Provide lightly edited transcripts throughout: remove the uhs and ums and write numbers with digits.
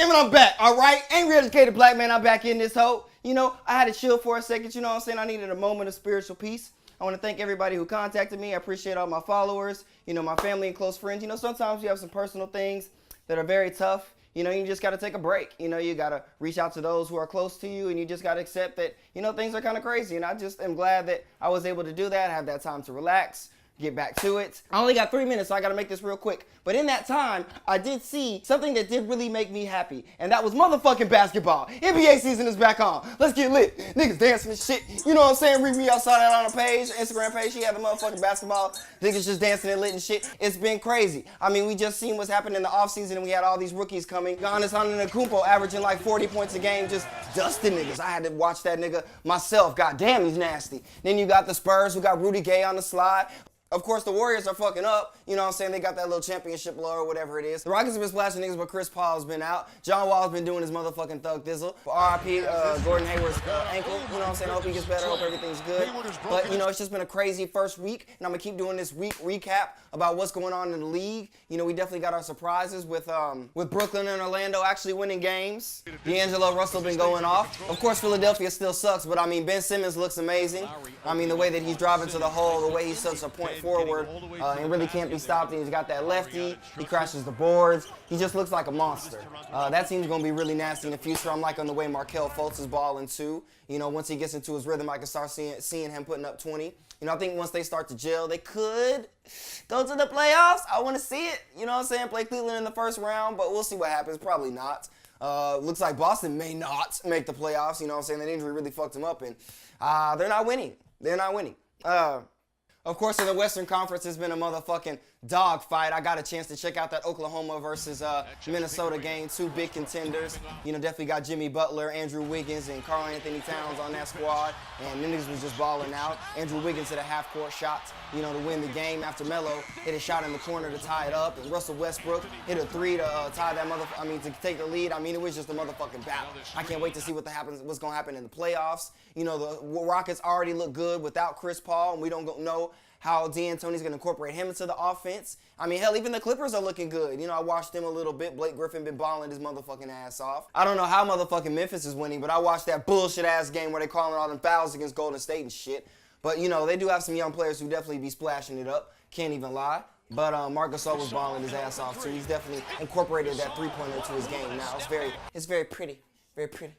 And I'm back, all right? Angry educated black man, I'm back in this hoe. You know, I had to chill for a second, you know what I'm saying? I needed a moment of spiritual peace. I want to thank everybody who contacted me. I appreciate all my followers, you know, my family and close friends. You know, sometimes you have some personal things that are very tough. You know, you just got to take a break. You know, you got to reach out to those who are close to you, and you just got to accept that, you know, things are kind of crazy. And I just am glad that I was able to do that, have that time to relax, get back to it. I only got 3 minutes, so I gotta make this real quick. But in that time, I did see something that did really make me happy, and that was motherfucking basketball. NBA season is back on. Let's get lit. Niggas dancing and shit. You know what I'm saying? Riri, I saw that on a page, Instagram page. She had the motherfucking basketball. Niggas just dancing and lit and shit. It's been crazy. I mean, we just seen what's happened in the offseason, and we had all these rookies coming. Giannis Antetokounmpo averaging like 40 points a game, just dusting niggas. I had to watch that nigga myself. God damn, he's nasty. Then you got the Spurs, who got Rudy Gay on the slide. Of course, the Warriors are fucking up. You know what I'm saying? They got that little championship low or whatever it is. The Rockets have been splashing niggas, but Chris Paul's been out. John Wall's been doing his motherfucking thug thizzle. R.I.P. Gordon Hayward's ankle. You know what I'm saying? I hope he gets better. Hope everything's good. But, you know, it's just been a crazy first week, and I'm going to keep doing this week recap about what's going on in the league. You know, we definitely got our surprises with Brooklyn and Orlando actually winning games. D'Angelo Russell been going off. Of course, Philadelphia still sucks, but, I mean, Ben Simmons looks amazing. I mean, the way that he's driving to the hole, the way he's such a point forward, and really can't be stopped. And he's got that lefty. He crashes the boards. He just looks like a monster. That team's going to be really nasty in the future. I'm liking the way Markelle Fultz is balling, too. You know, once he gets into his rhythm, I can start seeing him putting up 20. You know, I think once they start to gel, they could go to the playoffs. I want to see it. You know what I'm saying? Play Cleveland in the first round, but we'll see what happens. Probably not. Looks like Boston may not make the playoffs. You know what I'm saying? That injury really fucked them up, and they're not winning. They're not winning. Of course, in the Western Conference, it's been a motherfucking dogfight. I got a chance to check out that Oklahoma versus Minnesota game. Two big contenders. You know, definitely got Jimmy Butler, Andrew Wiggins, and Karl Anthony Towns on that squad. And niggas was just balling out. Andrew Wiggins hit a half-court shot, you know, to win the game after Melo hit a shot in the corner to tie it up. And Russell Westbrook hit a three to tie that to take the lead. I mean, it was just a motherfucking battle. I can't wait to see what's going to happen in the playoffs. You know, the Rockets already look good without Chris Paul, and we don't know how D'Antoni's going to incorporate him into the offense. I mean, hell, even the Clippers are looking good. You know, I watched them a little bit. Blake Griffin been balling his motherfucking ass off. I don't know how motherfucking Memphis is winning, but I watched that bullshit-ass game where they calling all them fouls against Golden State and shit. But, you know, they do have some young players who definitely be splashing it up. Can't even lie. But Marc Gasol was balling his ass off, too. He's definitely incorporated that three-pointer to his game now. It's very pretty. Very pretty.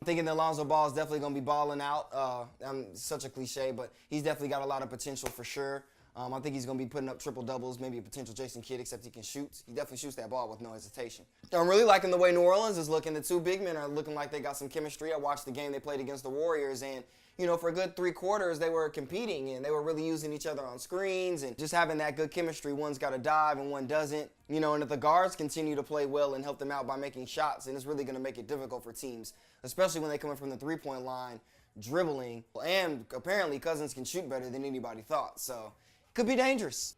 I'm thinking that Lonzo Ball is definitely going to be balling out. Such a cliche, but he's definitely got a lot of potential for sure. I think he's going to be putting up triple-doubles, maybe a potential Jason Kidd, except he can shoot. He definitely shoots that ball with no hesitation. I'm really liking the way New Orleans is looking. The two big men are looking like they got some chemistry. I watched the game they played against the Warriors, and, you know, for a good 3 quarters, they were competing, and they were really using each other on screens and just having that good chemistry. One's got to dive and one doesn't. You know, and if the guards continue to play well and help them out by making shots, then it's really going to make it difficult for teams, especially when they come in from the three-point line, dribbling, and apparently Cousins can shoot better than anybody thought, so could be dangerous.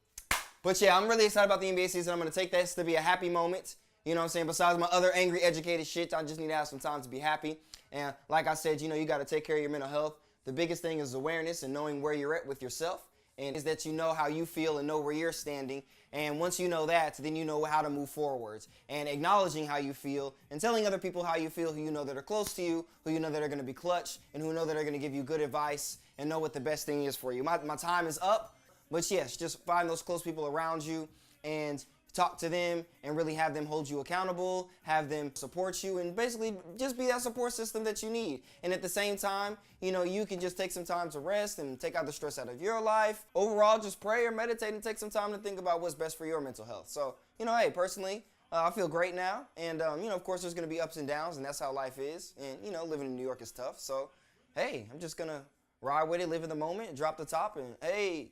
But yeah, I'm really excited about the NBA season. I'm going to take this to be a happy moment. You know what I'm saying? Besides my other angry, educated shit, I just need to have some time to be happy. And like I said, you know, you got to take care of your mental health. The biggest thing is awareness and knowing where you're at with yourself. And is that you know how you feel and know where you're standing. And once you know that, then you know how to move forwards. And acknowledging how you feel and telling other people how you feel, who you know that are close to you, who you know that are going to be clutch, and who know that are going to give you good advice and know what the best thing is for you. My time is up. But yes, just find those close people around you and talk to them and really have them hold you accountable, have them support you, and basically just be that support system that you need. And at the same time, you know, you can just take some time to rest and take out the stress out of your life. Overall, just pray or meditate and take some time to think about what's best for your mental health. So, you know, hey, personally, I feel great now. And, you know, of course, there's going to be ups and downs, and that's how life is. And, you know, living in New York is tough. So, hey, I'm just going to ride with it, live in the moment, drop the top, and, hey,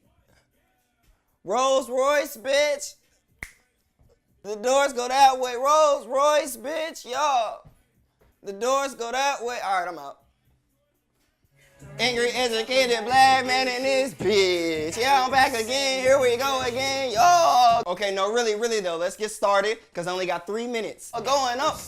Rolls Royce, bitch. The doors go that way. Rolls Royce, bitch. Y'all. The doors go that way. All right, I'm out. Angry, educated black man in this bitch. Yeah, I'm back again. Here we go again. Y'all. Okay, no, really, though. Let's get started because I only got 3 minutes. Going up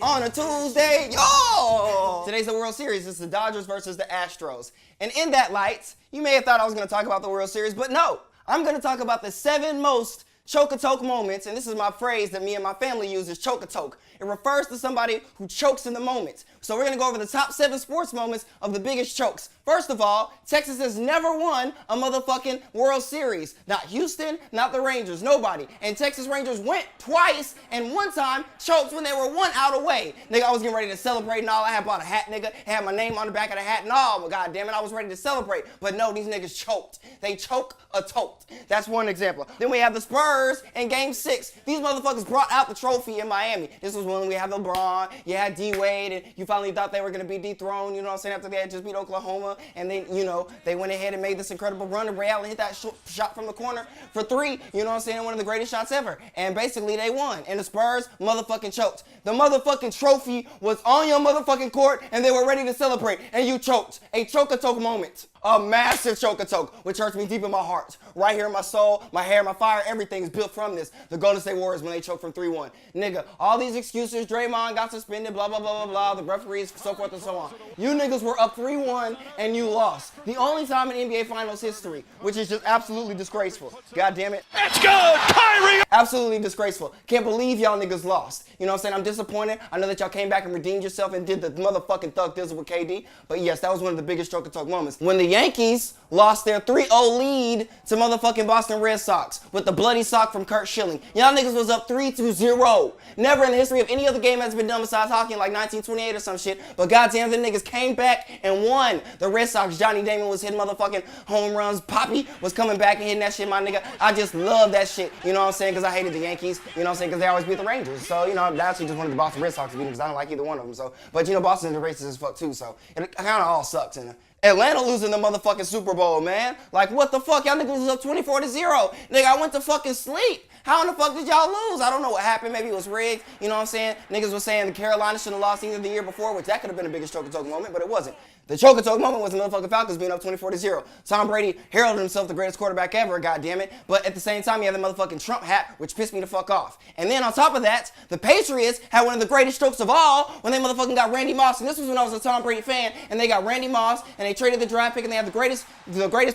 on a Tuesday. Y'all. Today's the World Series. It's the Dodgers versus the Astros. And in that light, you may have thought I was going to talk about the World Series, but no. I'm going to talk about the 7 most Choke-a-toke moments, and this is my phrase that me and my family use, is choke-a-toke. It refers to somebody who chokes in the moment. So we're gonna go over the top 7 sports moments of the biggest chokes. First of all, Texas has never won a motherfucking World Series. Not Houston, not the Rangers, nobody. And Texas Rangers went twice and one time choked when they were 1 out away. Nigga, I was getting ready to celebrate and all. I had bought a hat, nigga. Had my name on the back of the hat and all. But goddamn it, I was ready to celebrate. But no, these niggas choked. They choke-a-toke. That's one example. Then we have the Spurs in Game 6. These motherfuckers brought out the trophy in Miami. This was when we had LeBron, you had D-Wade, and you finally thought they were going to be dethroned, you know what I'm saying, after they had just beat Oklahoma. And then, you know, they went ahead and made this incredible run, and Ray Allen hit that shot from the corner for 3, you know what I'm saying, one of the greatest shots ever. And basically they won. And the Spurs motherfucking choked. The motherfucking trophy was on your motherfucking court, and they were ready to celebrate, and you choked. A choke-a-toke moment. A massive choke-a-toke, which hurts me deep in my heart. Right here in my soul, my hair, my fire, everything is built from this. The Golden State Warriors when they choked from 3-1. Nigga, all these excuses, Draymond got suspended, blah, blah, blah, blah, blah, the referees, so forth and so on. You niggas were up 3-1 and you lost. The only time in NBA Finals history, which is just absolutely disgraceful. God damn it. Let's go, Kyrie! Absolutely disgraceful. Can't believe y'all niggas lost. You know what I'm saying? I'm disappointed. I know that y'all came back and redeemed yourself and did the motherfucking thug dizzle with KD. But yes, that was one of the biggest choke-a-toke moments. When the Yankees lost their 3-0 lead to motherfucking Boston Red Sox with the bloody sock from Kurt Schilling. Y'all niggas was up 3-0. Never in the history of any other game that's been done besides hockey in like 1928 or some shit. But goddamn, the niggas came back and won. The Red Sox, Johnny Damon was hitting motherfucking home runs. Poppy was coming back and hitting that shit, my nigga. I just love that shit. You know what I'm saying? Because I hated the Yankees. You know what I'm saying? Because they always beat the Rangers. So, you know, I actually just wanted the Boston Red Sox to beat them because I don't like either one of them. So, but you know, Boston's racist as fuck too. So it kind of all sucks, you know. Atlanta losing the motherfucking Super Bowl, man. Like, what the fuck? Y'all niggas was up 24-0. Nigga, I went to fucking sleep. How in the fuck did y'all lose? I don't know what happened. Maybe it was rigged. You know what I'm saying? Niggas was saying the Carolina should have lost either the year before, which that could have been the biggest choke-a-toke moment, but it wasn't. The choke-a-toke moment was the motherfucking Falcons being up 24-0. Tom Brady heralded himself the greatest quarterback ever, goddammit. But at the same time, he had the motherfucking Trump hat, which pissed me the fuck off. And then on top of that, the Patriots had one of the greatest strokes of all when they motherfucking got Randy Moss. And this was when I was a Tom Brady fan, and they got Randy Moss, and they traded the draft pick, and they have the greatest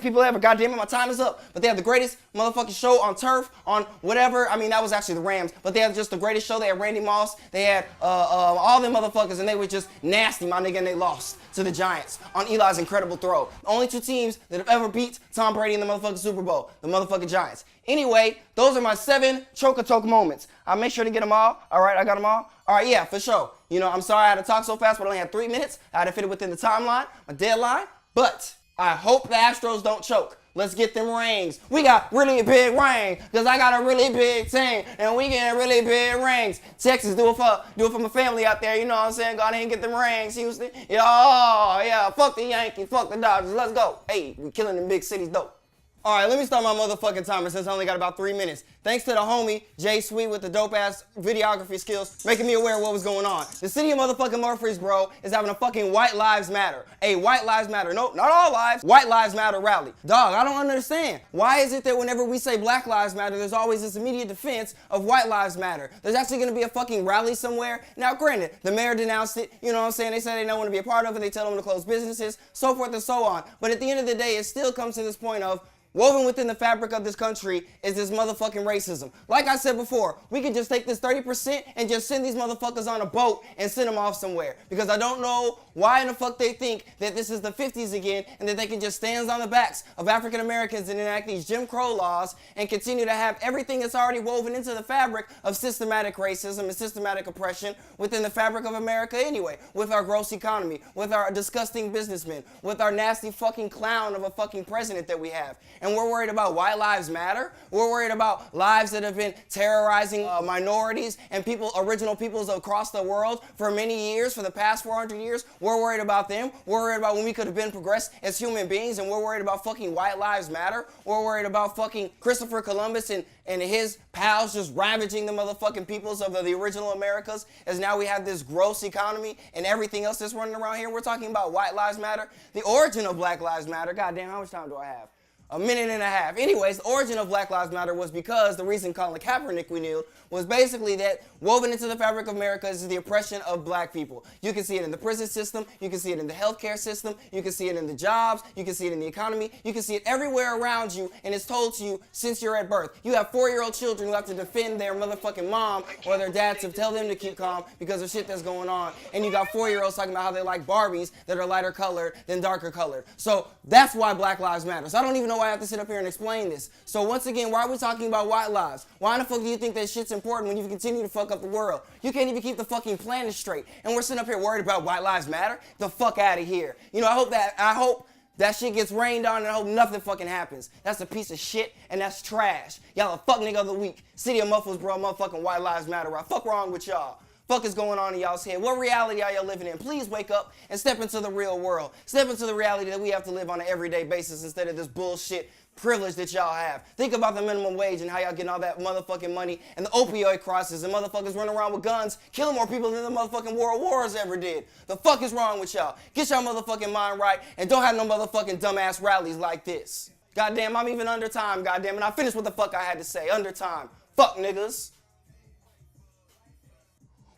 people ever. Goddammit, my time is up. But they have the greatest motherfucking show on turf, on whatever. I mean, that was actually the Rams, but they had just the greatest show. They had Randy Moss. They had all them motherfuckers, and they were just nasty, my nigga, and they lost to the Giants on Eli's incredible throw. The only 2 teams that have ever beat Tom Brady in the motherfucking Super Bowl, the motherfucking Giants. Anyway, those are my 7 choke-a-toke moments. I'll make sure to get them all. All right, I got them all? All right, yeah, for sure. You know, I'm sorry I had to talk so fast, but I only had 3 minutes. I had to fit it within the timeline, my deadline. But I hope the Astros don't choke. Let's get them rings. We got really big rings, because I got a really big team, and we getting really big rings. Texas, do it for my family out there, you know what I'm saying? Go ahead and get them rings, Houston. Yeah, fuck the Yankees, fuck the Dodgers, let's go. Hey, we killing them big cities, dope. All right, let me start my motherfucking timer since I only got about 3 minutes. Thanks to the homie, Jay Sweet, with the dope-ass videography skills, making me aware of what was going on. The city of motherfucking Murfreesboro is having a fucking White Lives Matter. A White Lives Matter, no, not all lives, White Lives Matter rally. Dog, I don't understand. Why is it that whenever we say Black Lives Matter, there's always this immediate defense of White Lives Matter? There's actually gonna be a fucking rally somewhere. Now, granted, the mayor denounced it, you know what I'm saying? They said they don't want to be a part of it, they tell them to close businesses, so forth and so on. But at the end of the day, it still comes to this point of, woven within the fabric of this country is this motherfucking racism. Like I said before, we could just take this 30% and just send these motherfuckers on a boat and send them off somewhere. Because I don't know why in the fuck they think that this is the 50s again and that they can just stand on the backs of African Americans and enact these Jim Crow laws and continue to have everything that's already woven into the fabric of systematic racism and systematic oppression within the fabric of America anyway. With our gross economy, with our disgusting businessmen, with our nasty fucking clown of a fucking president that we have. And we're worried about White Lives Matter. We're worried about lives that have been terrorizing minorities and original peoples across the world for many years, for the past 400 years. We're worried about them. We're worried about when we could have been progressed as human beings, and we're worried about fucking White Lives Matter. We're worried about fucking Christopher Columbus and his pals just ravaging the motherfucking peoples of the original Americas, as now we have this gross economy and everything else that's running around here. We're talking about White Lives Matter, the origin of Black Lives Matter. Goddamn, how much time do I have? A minute and a half. Anyways, the origin of Black Lives Matter was because the reason Colin Kaepernick we knew was basically that woven into the fabric of America is the oppression of black people. You can see it in the prison system, you can see it in the healthcare system, you can see it in the jobs, you can see it in the economy, you can see it everywhere around you, and it's told to you since you're at birth. You have 4-year-old children who have to defend their motherfucking mom or their dad to tell them to keep calm because of shit that's going on. And you got 4-year-olds talking about how they like Barbies that are lighter colored than darker colored. So that's why Black Lives Matter. So I don't even know why I have to sit up here and explain this. So once again, why are we talking about white lives? Why in the fuck do you think that shit's important when you continue to fuck up the world? You can't even keep the fucking planet straight. And we're sitting up here worried about white lives matter? The fuck out of here. You know, I hope that shit gets rained on and I hope nothing fucking happens. That's a piece of shit and that's trash. Y'all a fuck nigga of the week. City of Murfreesboro, motherfucking white lives matter. What fuck wrong with y'all? Fuck is going on in y'all's head? What reality are y'all living in? Please wake up and step into the real world. Step into the reality that we have to live on an everyday basis instead of this bullshit privilege that y'all have. Think about the minimum wage and how y'all getting all that motherfucking money and the opioid crisis and motherfuckers running around with guns killing more people than the motherfucking world wars ever did. The fuck is wrong with y'all? Get y'all motherfucking mind right and don't have no motherfucking dumbass rallies like this. Goddamn, I'm even under time, goddamn, and I finished what the fuck I had to say. Under time. Fuck niggas.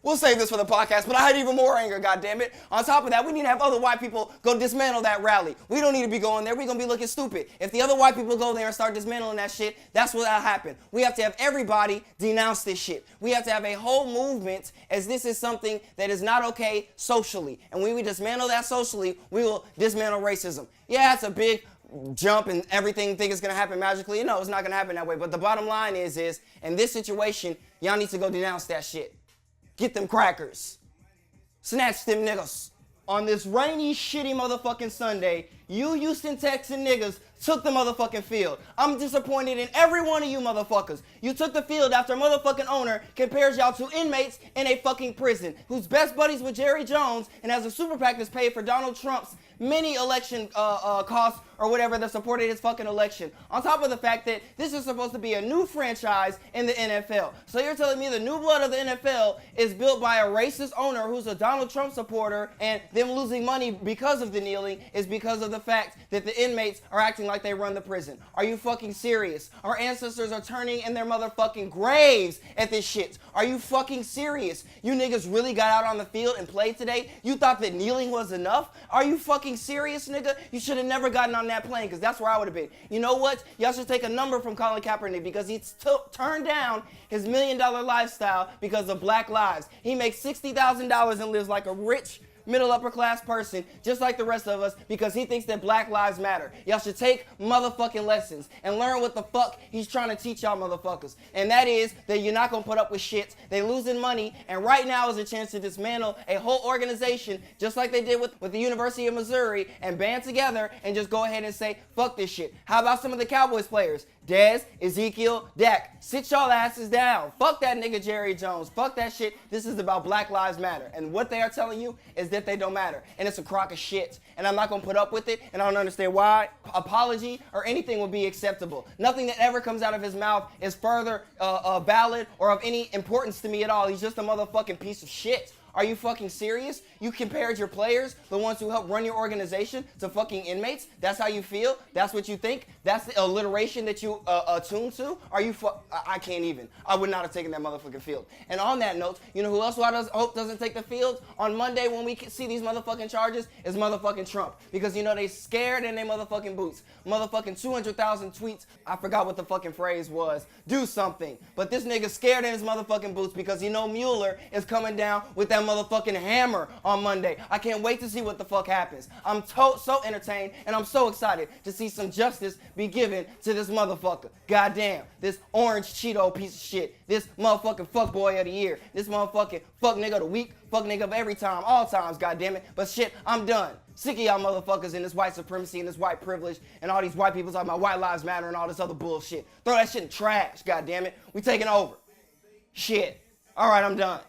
We'll save this for the podcast, but I had even more anger, goddammit. On top of that, we need to have other white people go dismantle that rally. We don't need to be going there. We're going to be looking stupid. If the other white people go there and start dismantling that shit, that's what'll happen. We have to have everybody denounce this shit. We have to have a whole movement as this is something that is not okay socially. And when we dismantle that socially, we will dismantle racism. Yeah, it's a big jump and everything think it's going to happen magically. No, it's not going to happen that way. But the bottom line is in this situation, y'all need to go denounce that shit. Get them crackers. Snatch them niggas. On this rainy, shitty motherfucking Sunday, you Houston Texan niggas took the motherfucking field. I'm disappointed in every one of you motherfuckers. You took the field after a motherfucking owner compares y'all to inmates in a fucking prison who's best buddies with Jerry Jones and has a super PAC that's paid for Donald Trump's many election costs or whatever that supported his fucking election. On top of the fact that this is supposed to be a new franchise in the NFL. So you're telling me the new blood of the NFL is built by a racist owner who's a Donald Trump supporter and them losing money because of the kneeling is because of the fact that the inmates are acting like they run the prison. Are you fucking serious? Our ancestors are turning in their motherfucking graves at this shit. Are you fucking serious? You niggas really got out on the field and played today? You thought that kneeling was enough? Are you fucking serious, nigga? You should have never gotten on that plane because that's where I would have been. You know what? Y'all should take a number from Colin Kaepernick because he turned down his $1 million lifestyle because of black lives. He makes $60,000 and lives like a rich middle upper class person just like the rest of us because he thinks that black lives matter. Y'all should take motherfucking lessons and learn what the fuck he's trying to teach y'all motherfuckers. And that is that you're not gonna put up with shit. They losing money and right now is a chance to dismantle a whole organization just like they did with the University of Missouri and band together and just go ahead and say fuck this shit. How about some of the Cowboys players? Dez, Ezekiel, Dak, sit y'all asses down. Fuck that nigga Jerry Jones. Fuck that shit. This is about Black Lives Matter. And what they are telling you is that they don't matter. And it's a crock of shit. And I'm not going to put up with it. And I don't understand why. Apology or anything would be acceptable. Nothing that ever comes out of his mouth is further valid or of any importance to me at all. He's just a motherfucking piece of shit. Are you fucking serious? You compared your players, the ones who help run your organization, to fucking inmates? That's how you feel? That's what you think? That's the alliteration that you attune to? Are you I can't even. I would not have taken that motherfucking field. And on that note, you know who else I hope doesn't take the field on Monday when we see these motherfucking charges? Is motherfucking Trump. Because you know they scared in their motherfucking boots. Motherfucking 200,000 tweets. I forgot what the fucking phrase was. Do something. But this nigga scared in his motherfucking boots because you know Mueller is coming down with that motherfucking hammer on Monday. I can't wait to see what the fuck happens. I'm so entertained and I'm so excited to see some justice be given to this motherfucker. Goddamn, this orange Cheeto piece of shit. This motherfucking fuck boy of the year. This motherfucking fuck nigga of the week. Fuck nigga of every time, all times, goddammit. But shit, I'm done. Sick of y'all motherfuckers and this white supremacy and this white privilege and all these white people talking about white lives matter and all this other bullshit. Throw that shit in trash, goddammit. We taking over. Shit. All right, I'm done.